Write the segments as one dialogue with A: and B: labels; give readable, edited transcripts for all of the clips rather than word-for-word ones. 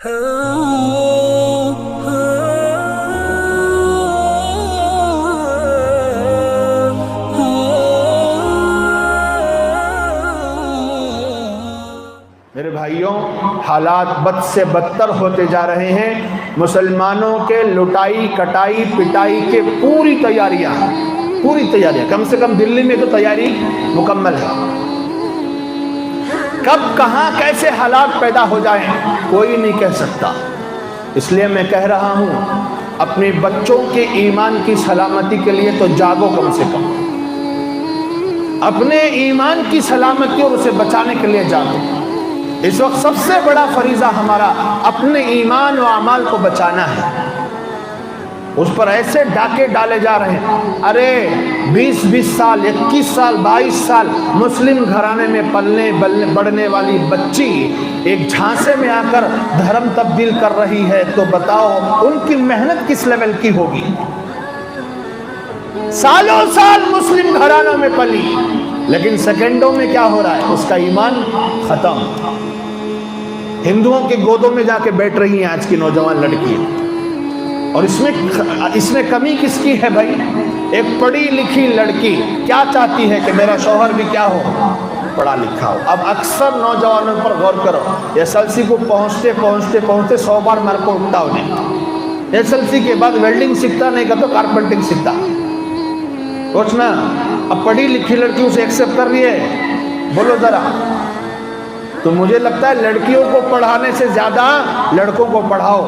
A: میرے بھائیوں، حالات بد سے بدتر ہوتے جا رہے ہیں۔ مسلمانوں کے لٹائی کٹائی پٹائی کے پوری تیاریاں کم سے کم دلی میں تو تیاری مکمل ہے۔ کب کہاں کیسے حالات پیدا ہو جائیں کوئی نہیں کہہ سکتا، اس لیے میں کہہ رہا ہوں اپنے بچوں کے ایمان کی سلامتی کے لیے تو جاگو، کم سے کم اپنے ایمان کی سلامتی اور اسے بچانے کے لیے جاگو۔ اس وقت سب سے بڑا فریضہ ہمارا اپنے ایمان و اعمال کو بچانا ہے۔ اس پر ایسے ڈاکے ڈالے جا رہے ہیں، ارے 20 سال 21 سال 22 سال مسلم گھرانے میں پلنے بڑھنے والی بچی ایک جھانسے میں آ کر دھرم تبدیل کر رہی ہے، تو بتاؤ ان کی محنت کس لیول کی ہوگی؟ سالوں سال مسلم گھرانوں میں پلی، لیکن سیکنڈوں میں کیا ہو رہا ہے؟ اس کا ایمان ختم۔ ہندوؤں کے گودوں میں جا کے بیٹھ رہی ہیں آج کی نوجوان لڑکیاں، اور اس میں کمی کس کی ہے بھائی؟ ایک پڑھی لکھی لڑکی کیا چاہتی ہے کہ میرا شوہر بھی کیا ہو؟ پڑھا لکھا ہو۔ اب اکثر نوجوانوں پر غور کرو، SLC کو پہنچتے 100 بار مر کو اٹھتا انہیں۔ SLC کے بعد ویلڈنگ سیکھتا، نہیں کہ تو کارپینٹنگ سیکھتا۔ سوچنا، اب پڑھی لکھی لڑکی اسے ایکسپٹ کر رہی ہے، بولو ذرا۔ تو مجھے لگتا ہے لڑکیوں کو پڑھانے سے زیادہ لڑکوں کو پڑھاؤ۔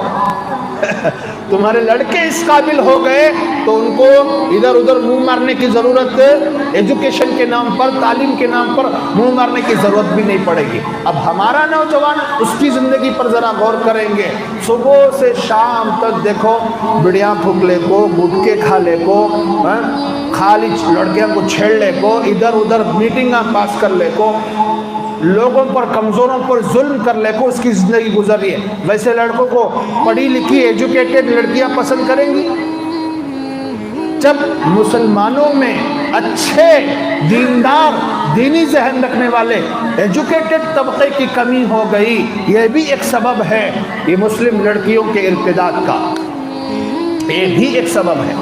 A: تمہارے لڑکے اس قابل ہو گئے تو ان کو ادھر ادھر منہ مارنے کی ضرورت، ایجوکیشن کے نام پر، تعلیم کے نام پر منہ مارنے کی ضرورت بھی نہیں پڑے گی۔ اب ہمارا نوجوان اس کی زندگی پر ذرا غور کریں گے، صبح سے شام تک دیکھو بڑیاں پھونک لے کو، گٹکے کھا لے کو، خالی لڑکیاں کو چھیڑ لے کو، ادھر ادھر میٹنگاں پاس کر لے کو، لوگوں پر کمزوروں پر ظلم کر لے کو اس کی زندگی گزر رہی ہے۔ ویسے لڑکوں کو پڑھی لکھی ایجوکیٹڈ لڑکیاں پسند کریں گی؟ جب مسلمانوں میں اچھے دیندار دینی ذہن رکھنے والے ایجوکیٹڈ طبقے کی کمی ہو گئی، یہ بھی ایک سبب ہے یہ مسلم لڑکیوں کے ارتداد کا، یہ بھی ایک سبب ہے۔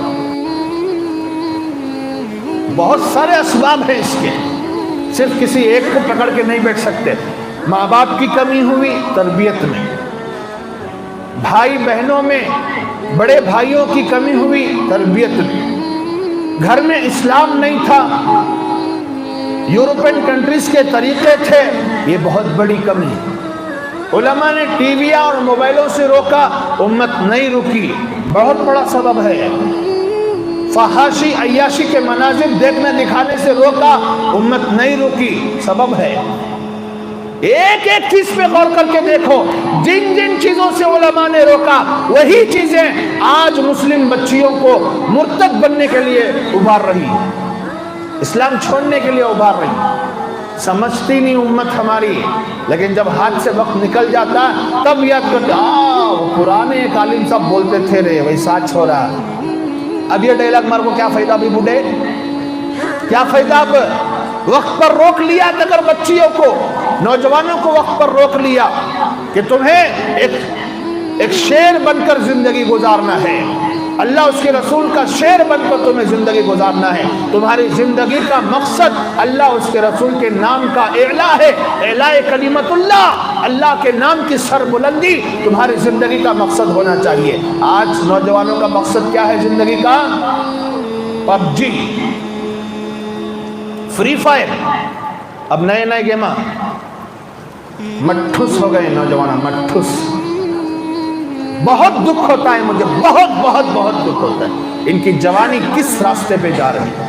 A: بہت سارے اسباب ہیں اس کے، صرف کسی ایک کو پکڑ کے نہیں بیٹھ سکتے۔ ماں باپ کی کمی ہوئی تربیت میں، بھائی بہنوں میں بڑے بھائیوں کی کمی ہوئی تربیت میں، گھر میں اسلام نہیں تھا، یورپین کنٹریز کے طریقے تھے، یہ بہت بڑی کمی۔ علماء نے ٹی وی اور موبائلوں سے روکا، امت نہیں رکی، بہت بڑا سبب ہے۔ فحاشی عیاشی کے مناظر دیکھنے دکھانے سے روکا، امت نہیں رکی، سبب ہے۔ ایک ایک چیز پہ غور کر کے دیکھو، جن جن چیزوں سے علماء نے روکا وہی چیزیں آج مسلم بچیوں کو مرتد بننے کے لیے ابھار رہی، اسلام چھوڑنے کے لیے ابھار رہی۔ سمجھتی نہیں امت ہماری، لیکن جب ہاتھ سے وقت نکل جاتا تب یاد کرتے، وہ پرانے ایک عالم صاحب بولتے تھے رے، وہی ساتھ ہو رہا۔ اب یہ ڈائلاگ مار کو کیا فائدہ بھی بوڑھے، کیا فائدہ؟ اب وقت پر روک لیا اگر بچیوں کو، نوجوانوں کو وقت پر روک لیا کہ تمہیں ایک شیر بن کر زندگی گزارنا ہے، اللہ اس کے رسول کا شیر بن کر تمہیں زندگی گزارنا ہے، تمہاری زندگی کا مقصد اللہ اس کے رسول کے نام کا اعلیٰ ہے، اعلاء کلمت اللہ، اللہ کے نام کی سر بلندی تمہاری زندگی کا مقصد ہونا چاہیے۔ آج نوجوانوں کا مقصد کیا ہے زندگی کا؟ پب جی، فری فائر، اب نئے گیماں، مٹھوس ہو گئے نوجوان، مٹھوس۔ بہت دکھ ہوتا ہے مجھے، بہت دکھ ہوتا ہے، ان کی جوانی کس راستے پہ جا رہی ہے۔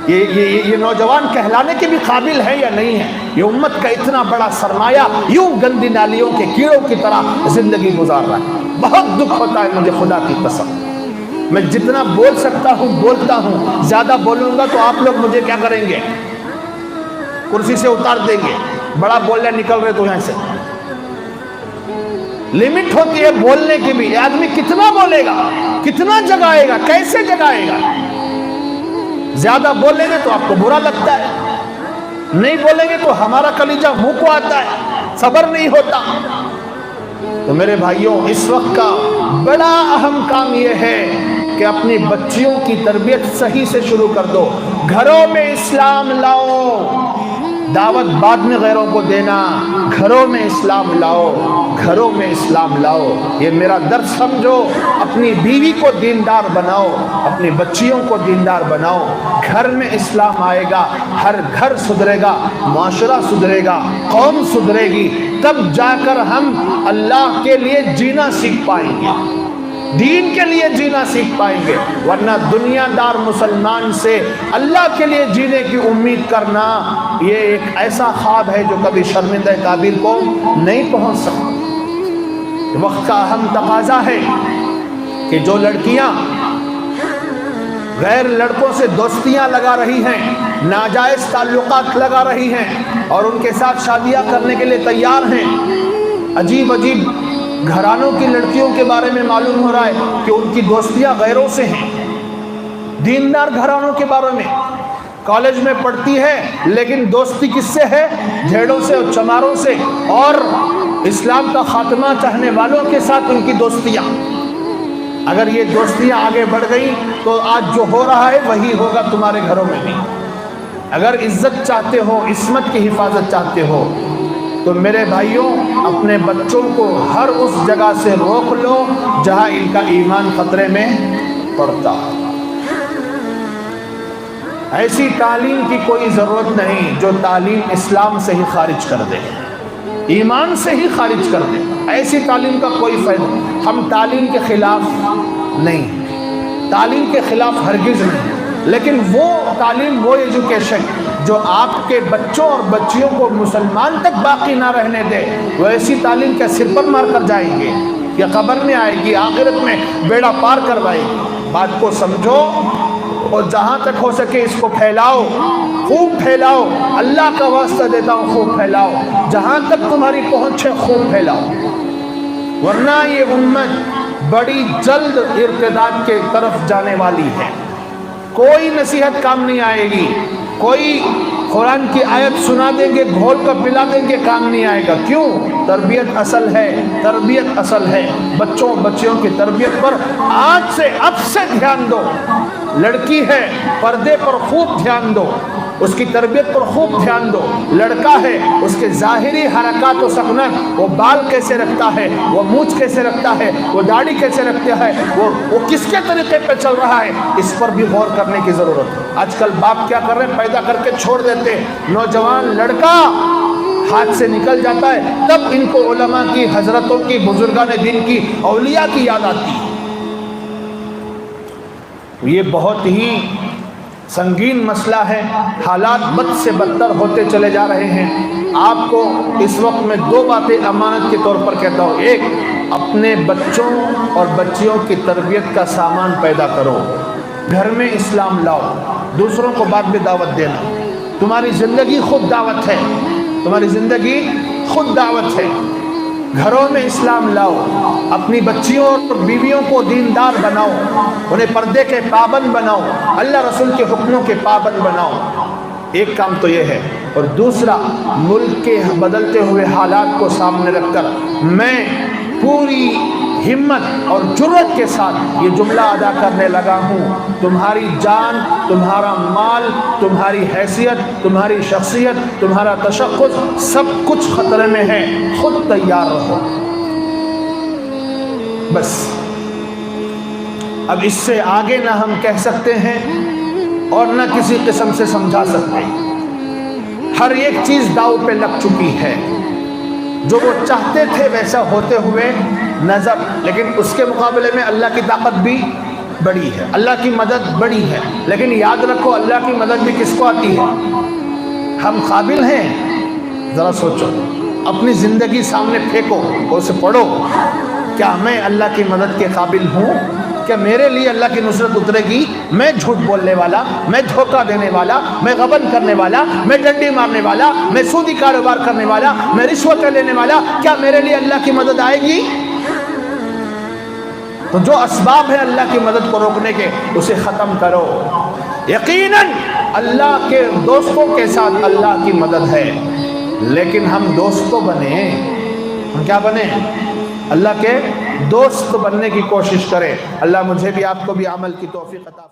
A: یہ نوجوان کہلانے کے بھی قابل ہے یا نہیں ہے؟ یہ امت کا اتنا بڑا سرمایہ یوں گندی نالیوں کے کیڑوں کی طرح زندگی گزار رہا ہے۔ بہت دکھ ہوتا ہے مجھے، خدا کی قسم۔ میں جتنا بول سکتا ہوں بولتا ہوں، زیادہ بولوں گا تو آپ لوگ مجھے کیا کریں گے؟ کرسی سے اتار دیں گے۔ بڑا بولنے نکل رہے تو یہاں سے لمٹ ہوتی ہے بولنے کی بھی۔ آدمی کتنا بولے گا، کتنا جگائے گا، کیسے جگائے گا؟ زیادہ بولیں گے تو آپ کو برا لگتا ہے، نہیں بولیں گے تو ہمارا کلیجہ منہ کو آتا ہے، صبر نہیں ہوتا۔ تو میرے بھائیوں اس وقت کا بڑا اہم کام یہ ہے کہ اپنی بچیوں کی تربیت صحیح سے شروع کر دو. گھروں میں اسلام لاؤ. دعوت بعد میں غیروں کو دینا، گھروں میں اسلام لاؤ، گھروں میں اسلام لاؤ. یہ میرا درس سمجھو. اپنی بیوی کو دیندار بناؤ، اپنی بچیوں کو دیندار بناؤ. گھر میں اسلام آئے گا، ہر گھر سدھرے گا، معاشرہ سدھرے گا، قوم سدھرے گی. تب جا کر ہم اللہ کے لیے جینا سیکھ پائیں گے، دین کے لیے جینا سیکھ پائیں گے. ورنہ دنیا دار مسلمان سے اللہ کے لیے جینے کی امید کرنا یہ ایک ایسا خواب ہے جو کبھی شرمندہ قابل کو نہیں پہنچ سکتا. وقت کا اہم تقاضا ہے کہ جو لڑکیاں غیر لڑکوں سے دوستیاں لگا رہی ہیں، ناجائز تعلقات لگا رہی ہیں اور ان کے ساتھ شادیاں کرنے کے لیے تیار ہیں، عجیب عجیب گھرانوں کی لڑکیوں کے بارے میں معلوم ہو رہا ہے کہ ان کی دوستیاں غیروں سے ہیں. دیندار گھرانوں کے بارے میں کالج میں پڑھتی ہے لیکن دوستی کس سے ہے؟ جھیڑوں سے اور چماروں سے، اور اسلام کا خاتمہ چاہنے والوں کے ساتھ ان کی دوستیاں. اگر یہ دوستیاں آگے بڑھ گئی تو آج جو ہو رہا ہے وہی ہوگا تمہارے گھروں میں بھی. اگر عزت چاہتے ہو، عصمت کی حفاظت چاہتے ہو تو میرے بھائیوں اپنے بچوں کو ہر اس جگہ سے روک لو جہاں ان کا ایمان خطرے میں پڑتا. ایسی تعلیم کی کوئی ضرورت نہیں جو تعلیم اسلام سے ہی خارج کر دے، ایمان سے ہی خارج کر دے. ایسی تعلیم کا کوئی فائدہ نہیں. ہم تعلیم کے خلاف نہیں، تعلیم کے خلاف ہرگز نہیں، لیکن وہ تعلیم، وہ ایجوکیشن جو آپ کے بچوں اور بچیوں کو مسلمان تک باقی نہ رہنے دے، وہ ایسی تعلیم کے سر پر مار کر جائیں گے، یا قبر میں آئے گی، آخرت میں بیڑا پار کروائے گی. بات کو سمجھو اور جہاں تک ہو سکے اس کو پھیلاؤ، خوب پھیلاؤ. اللہ کا واسطہ دیتا ہوں، خوب پھیلاؤ. جہاں تک تمہاری پہنچ ہے خوب پھیلاؤ. ورنہ یہ امت بڑی جلد ارتداد کے طرف جانے والی ہے. کوئی نصیحت کام نہیں آئے گی، کوئی قرآن کی آیت سنا دیں گے، گھول کر پلا دیں گے، کام نہیں آئے گا. کیوں؟ تربیت اصل ہے، تربیت اصل ہے. بچوں بچیوں کی تربیت پر آج سے، اب سے دھیان دو. لڑکی ہے پردے پر خوب دھیان دو، اس کی تربیت پر خوب دھیان دو. لڑکا ہے اس کے ظاہری حرکات و سکنت، وہ بال کیسے رکھتا ہے، وہ مونچھ کیسے رکھتا ہے، وہ داڑھی کیسے رکھتا ہے، وہ کس کے طریقے پہ چل رہا ہے، اس پر بھی غور کرنے کی ضرورت ہے. آج کل باپ کیا کر رہے ہیں؟ پیدا کر کے چھوڑ دیتے. نوجوان لڑکا ہاتھ سے نکل جاتا ہے، تب ان کو علماء کی، حضرتوں کی، بزرگان دین کی، اولیاء کی یاد آتی ہے. یہ بہت ہی سنگین مسئلہ ہے. حالات بد سے بدتر ہوتے چلے جا رہے ہیں. آپ کو اس وقت میں دو باتیں امانت کے طور پر کہتا ہوں. ایک، اپنے بچوں اور بچیوں کی تربیت کا سامان پیدا کرو، گھر میں اسلام لاؤ. دوسروں کو بعد میں دعوت دینا. تمہاری زندگی خود دعوت ہے، تمہاری زندگی خود دعوت ہے. گھروں میں اسلام لاؤ، اپنی بچیوں اور بیویوں کو دیندار بناؤ، انہیں پردے کے پابند بناؤ، اللہ رسول کے حکموں کے پابند بناؤ. ایک کام تو یہ ہے. اور دوسرا، ملک کے بدلتے ہوئے حالات کو سامنے رکھ کر میں پوری ہمت اور جرأت کے ساتھ یہ جملہ ادا کرنے لگا ہوں: تمہاری جان، تمہارا مال، تمہاری حیثیت، تمہاری شخصیت، تمہارا تشخص، سب کچھ خطرے میں ہے. خود تیار رہو. بس اب اس سے آگے نہ ہم کہہ سکتے ہیں اور نہ کسی قسم سے سمجھا سکتے. ہر ایک چیز داؤ پہ لگ چکی ہے. جو وہ چاہتے تھے ویسا ہوتے ہوئے نظر، لیکن اس کے مقابلے میں اللہ کی طاقت بھی بڑی ہے، اللہ کی مدد بڑی ہے. لیکن یاد رکھو اللہ کی مدد بھی کس کو آتی ہے؟ ہم قابل ہیں؟ ذرا سوچو، اپنی زندگی سامنے پھینکو اور اسے پڑھو. کیا میں اللہ کی مدد کے قابل ہوں؟ کہ میرے لیے اللہ کی نصرت اترے گی؟ میں جھوٹ بولنے والا، میں دھوکہ دینے والا، میں غبن کرنے والا، میں ڈنڈی مارنے والا، میں سودی کاروبار کرنے والا، میں رشوت لینے والا، کیا میرے لیے اللہ کی مدد آئے گی؟ تو جو اسباب ہے اللہ کی مدد کو روکنے کے، اسے ختم کرو. یقیناً اللہ کے دوستوں کے ساتھ اللہ کی مدد ہے، لیکن ہم دوست تو بنے، ہم کیا بنے؟ اللہ کے دوست بننے کی کوشش کریں۔ اللہ مجھے بھی آپ کو بھی عمل کی توفیق عطا فرمائے۔